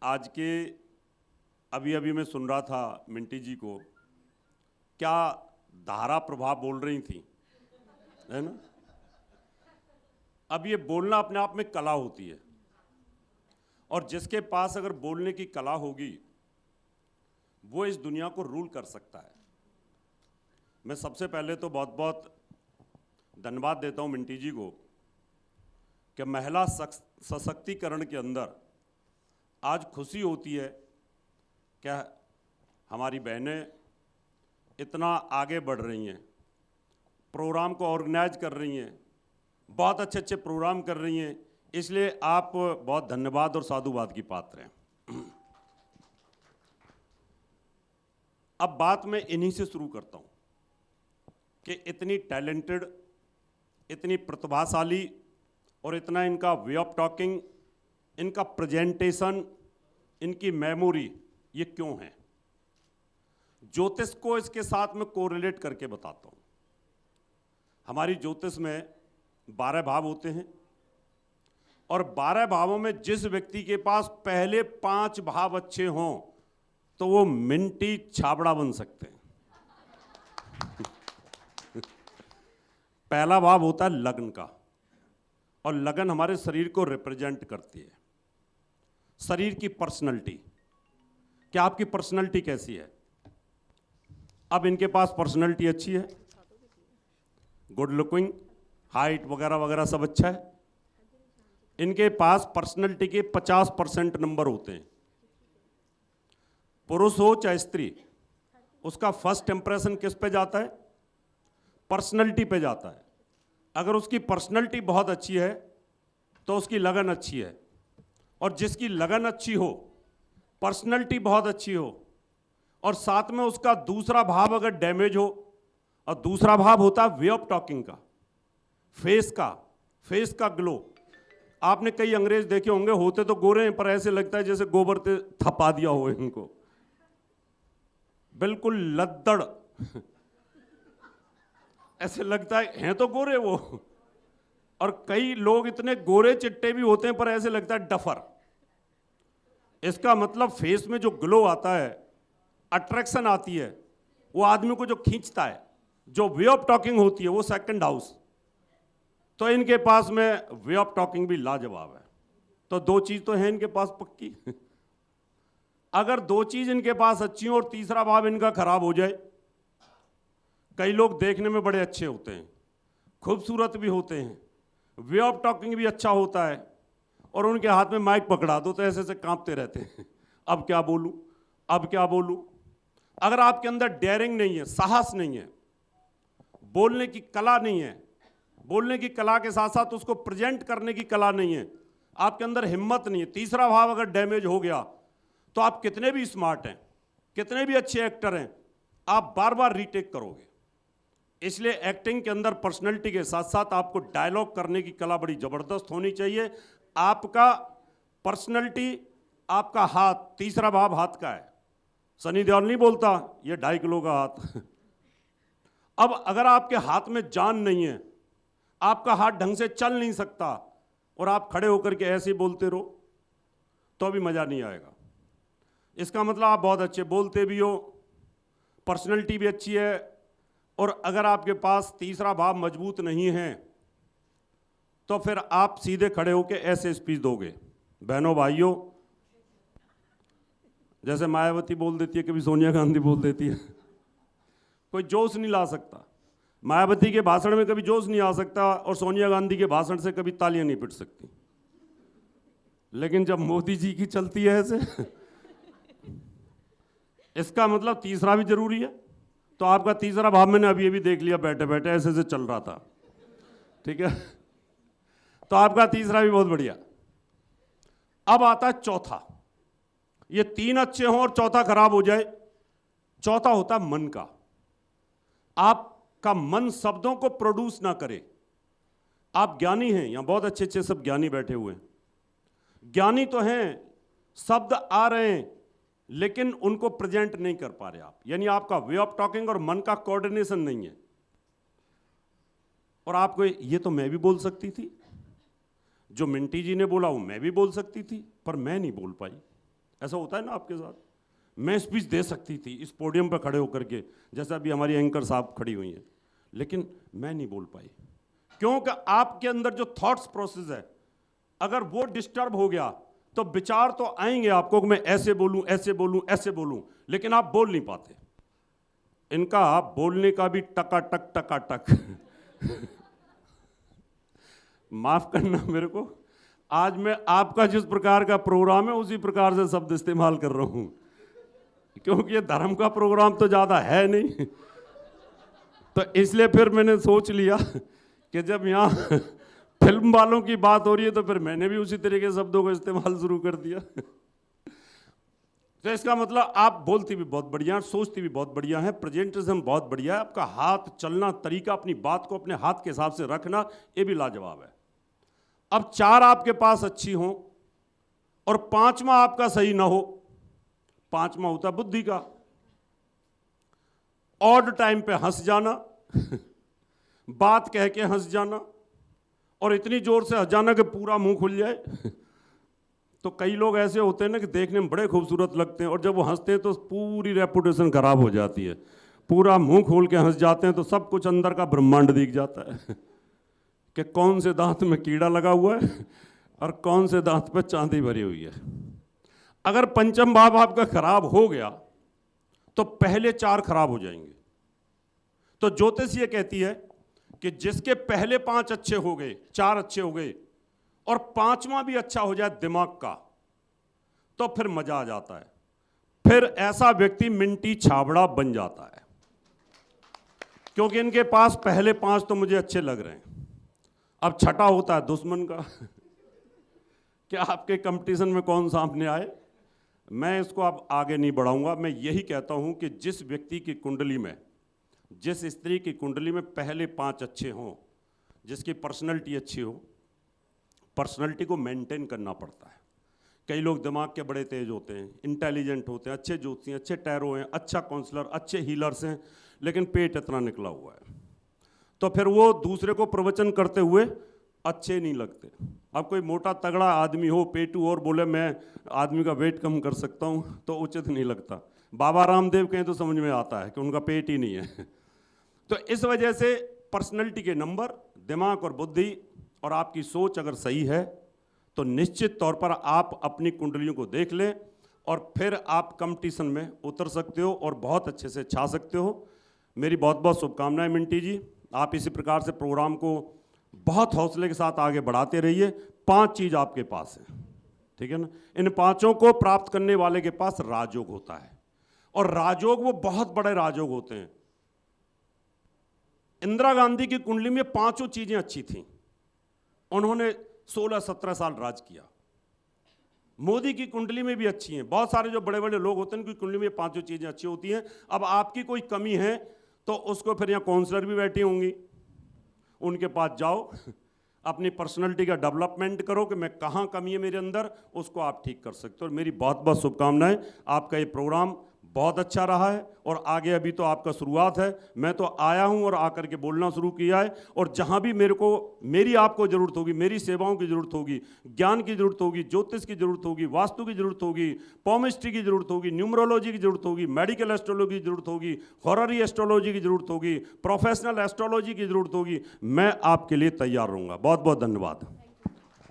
आज के अभी अभी मैं सुन रहा था मिंटी जी को, क्या धारा प्रभा बोल रही थी, है ना। अब ये बोलना अपने आप में कला होती है, और जिसके पास अगर बोलने की कला होगी वो इस दुनिया को रूल कर सकता है। मैं सबसे पहले तो बहुत बहुत धन्यवाद देता हूं मिंटी जी को कि महिला सशक्तिकरण के अंदर आज खुशी होती है कि हमारी बहनें इतना आगे बढ़ रही हैं, प्रोग्राम को ऑर्गेनाइज कर रही हैं, बहुत अच्छे अच्छे प्रोग्राम कर रही हैं। इसलिए आप बहुत धन्यवाद और साधुवाद की पात्र हैं। अब बात मैं इन्हीं से शुरू करता हूं कि इतनी टैलेंटेड, इतनी प्रतिभाशाली और इतना इनका वे ऑफ टॉकिंग, इनका प्रेजेंटेशन, इनकी मेमोरी, ये क्यों है। ज्योतिष को इसके साथ में कोरिलेट करके बताता हूं। हमारी ज्योतिष में 12 भाव होते हैं, और 12 भावों में जिस व्यक्ति के पास पहले 5 भाव अच्छे हों तो वो मिंटी छाबड़ा बन सकते हैं। पहला भाव होता है लगन का, और लगन हमारे शरीर को रिप्रेजेंट करती है, शरीर की पर्सनैलिटी। क्या आपकी पर्सनैलिटी कैसी है। अब इनके पास पर्सनैलिटी अच्छी है, गुड लुकिंग, हाइट वगैरह वगैरह सब अच्छा है। इनके पास पर्सनैलिटी के 50% नंबर होते हैं। पुरुष हो चाहे स्त्री, उसका फर्स्ट इंप्रेशन किस पे जाता है, पर्सनैलिटी पे जाता है। अगर उसकी पर्सनैलिटी बहुत अच्छी है तो उसकी लगन अच्छी है, और जिसकी लगन अच्छी हो, पर्सनैलिटी बहुत अच्छी हो, और साथ में उसका दूसरा भाव अगर डैमेज हो, और दूसरा भाव होता है वे ऑफ टॉकिंग का, फेस का ग्लो। आपने कई अंग्रेज देखे होंगे, होते तो गोरे हैं पर ऐसे लगता है जैसे गोबर से थपा दिया हो इनको, बिल्कुल लद्दड़ ऐसे लगता है तो गोरे वो। और कई लोग इतने गोरे चिट्टे भी होते हैं पर ऐसे लगता है डफर। इसका मतलब फेस में जो ग्लो आता है, अट्रैक्शन आती है, वो आदमी को जो खींचता है, जो वे ऑफ टॉकिंग होती है, वो सेकंड हाउस। तो इनके पास में वे ऑफ टॉकिंग भी लाजवाब है। तो 2 चीज तो है इनके पास पक्की। अगर 2 चीज इनके पास अच्छी हो और तीसरा भाव इनका खराब हो जाए। कई लोग देखने में बड़े अच्छे होते हैं, खूबसूरत भी होते हैं, वे ऑफ टॉकिंग भी अच्छा होता है, और उनके हाथ में माइक पकड़ा दो तो ऐसे ऐसे कांपते रहते हैं, अब क्या बोलूं, अब क्या बोलूं। अगर आपके अंदर डेयरिंग नहीं है, साहस नहीं है, बोलने की कला नहीं है, बोलने की कला के साथ साथ उसको प्रेजेंट करने की कला नहीं है, आपके अंदर हिम्मत नहीं है, तीसरा भाव अगर डैमेज हो गया तो आप कितने भी स्मार्ट हैं, कितने भी अच्छे एक्टर हैं, आप बार बार रीटेक करोगे। इसलिए एक्टिंग के अंदर पर्सनैलिटी के साथ साथ आपको डायलॉग करने की कला बड़ी जबरदस्त होनी चाहिए। आपका पर्सनैलिटी, आपका हाथ, तीसरा भाव हाथ का है। सनी देओल नहीं बोलता ये 2.5 किलो का हाथ। अब अगर आपके हाथ में जान नहीं है, आपका हाथ ढंग से चल नहीं सकता, और आप खड़े होकर के ऐसे ही बोलते रहो तो भी मजा नहीं आएगा। इसका मतलब आप बहुत अच्छे बोलते भी हो, पर्सनैलिटी भी अच्छी है, और अगर आपके पास तीसरा भाव मजबूत नहीं है तो फिर आप सीधे खड़े होकर ऐसे स्पीच दोगे। बहनों भाइयों, जैसे मायावती बोल देती है, कभी सोनिया गांधी बोल देती है, कोई जोश नहीं ला सकता। मायावती के भाषण में कभी जोश नहीं आ सकता, और सोनिया गांधी के भाषण से कभी तालियां नहीं पिट सकती। लेकिन जब मोदी जी की चलती है ऐसे इसका मतलब तीसरा भी जरूरी है। तो आपका तीसरा भाव मैंने अभी अभी देख लिया, बैठे बैठे ऐसे से चल रहा था, ठीक है। तो आपका तीसरा भी बहुत बढ़िया। अब आता है चौथा। ये 3 अच्छे हों और चौथा खराब हो जाए। चौथा होता है मन का। आपका मन शब्दों को प्रोड्यूस ना करे। आप ज्ञानी हैं, यहां बहुत अच्छे अच्छे सब ज्ञानी बैठे हुए हैं, ज्ञानी तो हैं, शब्द आ रहे हैं लेकिन उनको प्रेजेंट नहीं कर पा रहे आप। यानी आपका वे ऑफ टॉकिंग और मन का कोऑर्डिनेशन नहीं है। और आपको ये तो मैं भी बोल सकती थी, जो मिंटी जी ने बोला वो मैं भी बोल सकती थी, पर मैं नहीं बोल पाई। ऐसा होता है ना आपके साथ? मैं स्पीच दे सकती थी इस पोडियम पर खड़े होकर के, जैसा अभी हमारी एंकर साहब खड़ी हुई हैं, लेकिन मैं नहीं बोल पाई, क्योंकि आपके अंदर जो थॉट्स प्रोसेस है, अगर वो डिस्टर्ब हो गया तो विचार तो आएंगे आपको कि मैं ऐसे बोलूं, ऐसे बोलूं, ऐसे बोलूं, लेकिन आप बोल नहीं पाते। इनका बोलने का भी टकाटक टकाटक माफ करना मेरे को, आज मैं आपका जिस प्रकार का प्रोग्राम है उसी प्रकार से शब्द इस्तेमाल कर रहा हूं, क्योंकि ये धर्म का प्रोग्राम तो ज्यादा है नहीं। तो इसलिए फिर मैंने सोच लिया कि जब यहाँ फिल्म वालों की बात हो रही है तो फिर मैंने भी उसी तरीके के शब्दों को इस्तेमाल शुरू कर दिया। तो इसका मतलब आप बोलती भी बहुत बढ़िया, सोचती भी बहुत बढ़िया है, प्रेजेंटेशन बहुत बढ़िया है, आपका हाथ चलना तरीका, अपनी बात को अपने हाथ के हिसाब से रखना, ये भी लाजवाब है। अब 4 आपके पास अच्छी हो और 5वां आपका सही ना हो, 5वां होता बुद्धि का। ऑड टाइम पे हंस जाना बात कह के हंस जाना, और इतनी जोर से हंस जाना कि पूरा मुंह खुल जाए। तो कई लोग ऐसे होते हैं ना कि देखने में बड़े खूबसूरत लगते हैं और जब वो हंसते हैं तो पूरी रेपुटेशन खराब हो जाती है। पूरा मुंह खोल के हंस जाते हैं तो सब कुछ अंदर का ब्रह्मांड दिख जाता है कि कौन से दांत में कीड़ा लगा हुआ है और कौन से दांत पे चांदी भरी हुई है। अगर पंचम भाव आपका खराब हो गया तो पहले 4 खराब हो जाएंगे। तो ज्योतिष ये कहती है कि जिसके पहले 5 अच्छे हो गए, 4 अच्छे हो गए और 5वां भी अच्छा हो जाए दिमाग का, तो फिर मजा आ जाता है। फिर ऐसा व्यक्ति मिंटी छाबड़ा बन जाता है, क्योंकि इनके पास पहले 5 तो मुझे अच्छे लग रहे हैं। अब छठा होता है दुश्मन का कि आपके कंपटीशन में कौन सामने आए। मैं इसको अब आगे नहीं बढ़ाऊंगा। मैं यही कहता हूं कि जिस व्यक्ति की कुंडली में, जिस स्त्री की कुंडली में पहले 5 अच्छे हों, जिसकी पर्सनैलिटी अच्छी हो, पर्सनैलिटी को मेंटेन करना पड़ता है। कई लोग दिमाग के बड़े तेज होते हैं, इंटेलिजेंट होते हैं, अच्छे ज्योतिषी हैं, अच्छे टैरो हैं, अच्छा काउंसलर, अच्छे हीलर्स हैं, लेकिन पेट इतना निकला हुआ है, तो फिर वो दूसरे को प्रवचन करते हुए अच्छे नहीं लगते। अब कोई मोटा तगड़ा आदमी हो, पेटू, और बोले मैं आदमी का वेट कम कर सकता हूँ, तो उचित नहीं लगता। बाबा रामदेव कहें तो समझ में आता है कि उनका पेट ही नहीं है। तो इस वजह से पर्सनैलिटी के नंबर, दिमाग और बुद्धि और आपकी सोच अगर सही है तो निश्चित तौर पर आप अपनी कुंडलियों को देख लें और फिर आप कंपटीशन में उतर सकते हो और बहुत अच्छे से छा सकते हो। मेरी बहुत बहुत शुभकामनाएं मिंटी जी। आप इसी प्रकार से प्रोग्राम को बहुत हौसले के साथ आगे बढ़ाते रहिए। 5 चीज़ आपके पास है, ठीक है ना। इन 5 को प्राप्त करने वाले के पास राजयोग होता है, और राजयोग वो बहुत बड़े राजयोग होते हैं। इंदिरा गांधी की कुंडली में 5 चीजें अच्छी थीं, उन्होंने 16-17 साल राज किया। मोदी की कुंडली में भी अच्छी हैं। बहुत सारे जो बड़े बड़े लोग होते हैं उनकी कुंडली में 5 चीजें अच्छी होती हैं। अब आपकी कोई कमी है तो उसको फिर यहाँ काउंसलर भी बैठी होंगी, उनके पास जाओ, अपनी पर्सनैलिटी का डेवलपमेंट करो कि मैं कहाँ कमी है मेरे अंदर, उसको आप ठीक कर सकते हो। और मेरी बहुत बहुत शुभकामनाएं। आपका ये प्रोग्राम बहुत अच्छा रहा है और आगे अभी तो आपका शुरुआत है। मैं तो आया हूं और आकर के बोलना शुरू किया है, और जहां भी मेरी आपको ज़रूरत होगी, मेरी सेवाओं की ज़रूरत होगी, ज्ञान की ज़रूरत होगी, ज्योतिष की ज़रूरत होगी, वास्तु की ज़रूरत होगी, पॉमिस्ट्री की ज़रूरत होगी, न्यूमरोलॉजी की ज़रूरत होगी, मेडिकल एस्ट्रोलॉजी की ज़रूरत होगी, हॉररी एस्ट्रोलॉजी की ज़रूरत होगी, प्रोफेशनल एस्ट्रोलॉजी की ज़रूरत होगी, मैं आपके लिए तैयार रहूँगा। बहुत बहुत धन्यवाद।